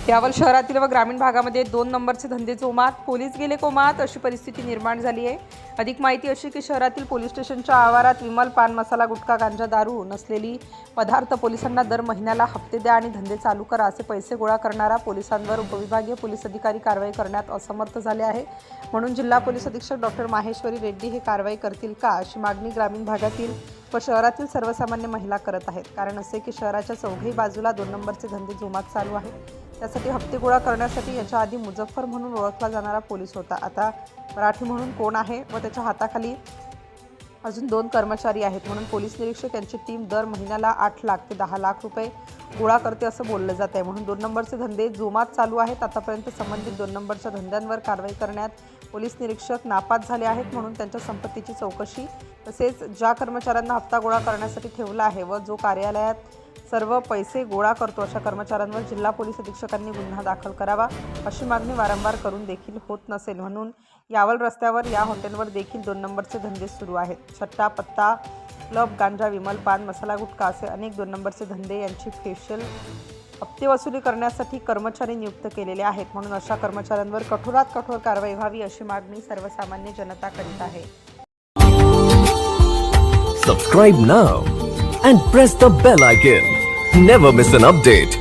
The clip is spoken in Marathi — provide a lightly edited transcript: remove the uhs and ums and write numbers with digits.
यावल शहरातील व ग्रामीण भागामध्ये 2 नंबरचे धंदे जोमात, पोलीस गेले कोमात अशी परिस्थिती निर्माण झाली आहे। अधिक माहिती अशी की शहरातील पोलीस स्टेशनच्या आवारात विमल, पान मसाला, गुटखा, गांजा, दारू नसलेली पदार्थ पोलिसांना दर महिन्याला हप्ते द्या आणि धंदे चालू करा असे पैसे गोळा करणारा पोलिसांवर उपविभागीय पोलीस अधिकारी कारवाई करण्यात असमर्थ झाले आहे। म्हणून जिल्हा पोलीस अधीक्षक डॉक्टर माहेश्वरी रेड्डी हे कारवाई करतील का अशी मागणी ग्रामीण भागातील व शहरातील सर्वसामान्य महिला करत आहेत। कारण असे की शहराच्या चौघही बाजूला 2 नंबरचे धंदे जोमात चालू आहेत। त्यासाठी हप्ते गोळा करण्यासाठी याच्या आधी मुजफ्फर म्हणून ओळखला जाणारा पोलीस होता, आता मराठी म्हणून कोण आहे व त्याच्या हाताखाली अजून 2 कर्मचारी आहेत। म्हणून पोलीस निरीक्षक यांची टीम दर महिन्याला 8 लाख ते 10 लाख रुपये गोळा करते असं बोललं जात आहे। म्हणून 2 नंबरचे धंदे जोमात चालू आहेत। आतापर्यंत संबंधित 2 नंबरच्या धंद्यांवर कारवाई करण्यात पोलीस निरीक्षक नापास झाले आहेत। म्हणून त्यांच्या संपत्तीची चौकशी तसेच ज्या कर्मचाऱ्यांना हप्ता गोळा करण्यासाठी ठेवला आहे व जो कार्यालयात सर्व पैसे गोळा करतो अशा कर्मचाऱ्यांवर जिल्हा पोलीस अधीक्षकांनी गुन्हा दाखल करावा अशी मागणी वारंवार करून देखील होत नसेल। म्हणून यावल रस्त्यावर या हॉटेलवर देखील 2 नंबरचे धंदे सुरू आहेत। छट्टा, पत्ता, क्लब, गांजा, विमल, पान मसाला, गुटखा असे अनेक 2 नंबरचे धंदे यांची फेशियल हप्ते वसुली करण्यासाठी कर्मचारी नियुक्त केलेले आहेत। म्हणून अशा कर्मचाऱ्यांवर कठोरात कठोर कारवाई व्हावी अशी मागणी सर्वसामान्य जनता करीत आहे। Subscribe now and press the bell icon. Never miss an update.